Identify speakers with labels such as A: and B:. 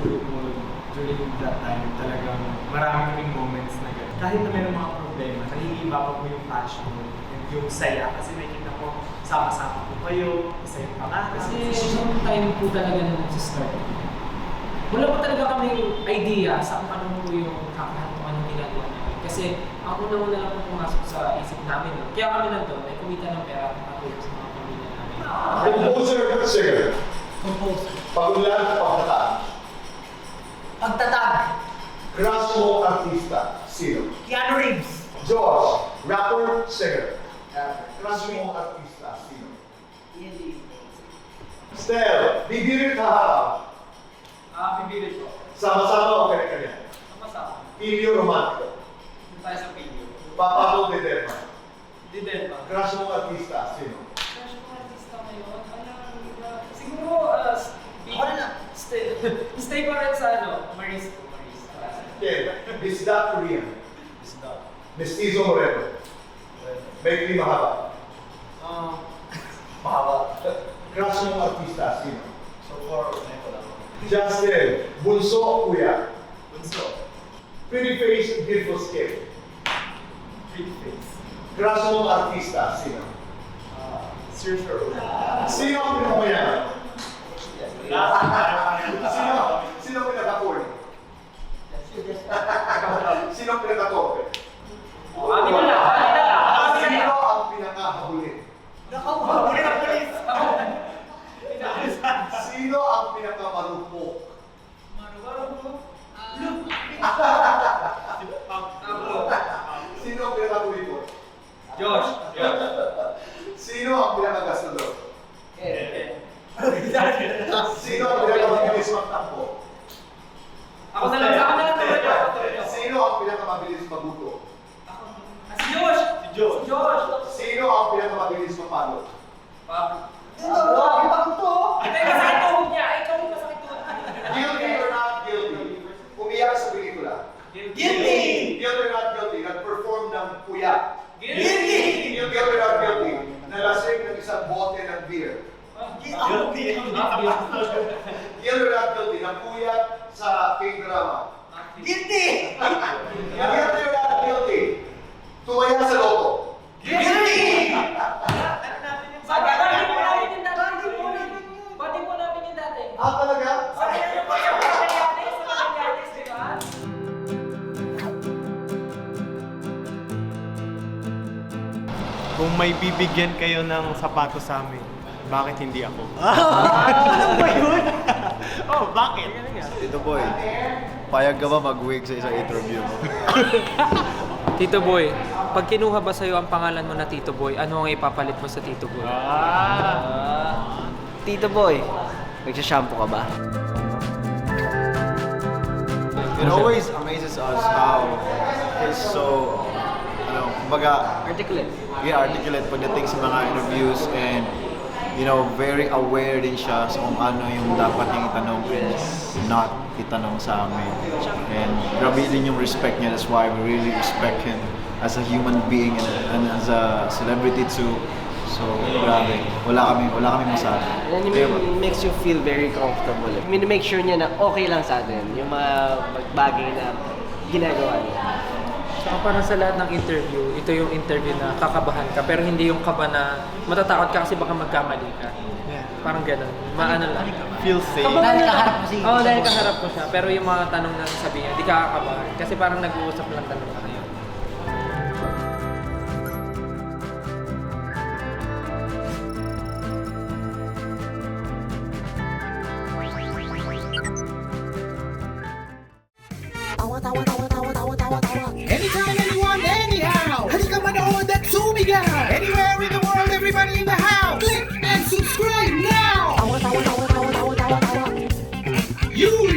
A: group mo during that time, talagang marami kaming moments na gano'n. Kahit na mayroong mga problema, nangiiba pa po yung passion and yung saya. Kasi nakikita ko, sama-sama po kayo, isa yung pangarap.
B: Kasi yung time po talaga na nagsistart. Wala pa talaga kaming idea sa kung ano po yung kakahantungan ng ginagawa namin. Kasi ang una-una lang po pumasok sa isip namin. Kaya kami nandun, ay kumita ng pera at makatulong sa mga pamilya namin.
C: Composer or singer?
B: Compose.
C: Pagulan o pagkataan?
D: Pagtatag.
C: Crush mo artista? Sino?
D: Keanu Reeves.
C: Josh, rapper, singer? Crush mo artista? Sino? Stel, bibili ka harap?
B: Pipili ko.
C: Sama-sama o kanya-kanya?
B: Sama-sama.
C: Pilyo romantiko?
B: Doon tayo sa video.
C: Papalo de Derma?
B: Di din pa.
C: Crush mo artista? Sino?
B: Crush ko artista ngayon? Siguro,
D: Ako na lang.
B: stay pa rin sa Maris.
C: Ken, Bisda Korean? Mestizo Moreno? May klima haba?
D: Mahaba.
C: Crush mo artista? Sino?
D: So far, ko lang.
C: Justin, bunso o kuya?
D: Bunso.
C: Pretty face, beautiful skin.
A: Pretty face.
C: Crush mo artista? Sino?
A: Sir Sure.
C: Sino ang pinakamayaman? Sino ang pinaka-corny? Sino ang pinaka-torpe? Sino ang pinaka-habulin?
D: Nakahuli ng polis.
C: Sino ang pinaka-marupok? Sino ang pinaka-kulipot?
B: Josh.
C: Sino ang pinaka-gastulo? Sino ang pinaka-mabilis magtakbo?
B: Ako na lang.
C: Sino ang pinaka-mabilis mabuto?
B: Si Josh. Josh.
C: Sino ang pinaka-mabilis mapalo?
B: Hindi, masakit tuhod niya. Ikaw yung masakit tuhod.
C: Guilty or not guilty? Umiyak sa pelikula.
D: Guilty.
C: Guilty or not guilty? Nag-perform ng puyat.
B: Guilty.
C: Guilty or not guilty? Nalasing ng isang bote ng beer.
D: Guilty.
C: Guilty or not guilty? Napuyat sa K-drama.
D: Guilty.
C: Guilty or not guilty? Tumaya sa loto.
D: Guilty.
B: Bati po namin yung dati. Bati po namin yung dati.
C: Talaga?
B: Sabi niyo po sa Magallanes, di ba?
A: Kung may bibigyan kayo ng sapatos sa amin, bakit hindi ako?
D: Ano ba yun?
A: Oh, bakit?
E: Tito Boy, payag ka ba mag-wig sa isang interview mo?
B: Tito Boy, pag kinuha ba sa'yo ang pangalan mo na Tito Boy, ano ang ipapalit mo sa Tito Boy?
D: Tito Boy, nagsashampoo ka ba?
E: It always amazes us how he's so, kumbaga,
D: Articulate.
E: articulate pagdating sa mga interviews and very aware din siya sa kung ano yung dapat niyang itanong and not itanong sa amin. And grabe din yung respect niya. That's why we really respect him as a human being and as a celebrity too. So, grabe. Wala kami masabi.
F: And it makes you feel very comfortable. Make sure niya na okay lang sa atin yung mga bagay na ginagawa niya.
B: Saka parang sa lahat ng interview, ito yung interview na kakabahan ka, pero hindi yung kaba na matatakot ka kasi baka magkamali ka.
A: Yeah.
B: Parang gano'n. Maano lang.
A: Feel safe.
F: Dahil kaharap mo si...
B: Oo, dahil kaharap ko siya. Pero yung mga tanong na sasabihin niya, di ka kakabahan. Kasi parang nag-uusap lang talaga kayo.
G: Anytime, anyone, anyhow. Halika manood at sumigaw. Anywhere in the world, everybody in the house. Click and subscribe now. You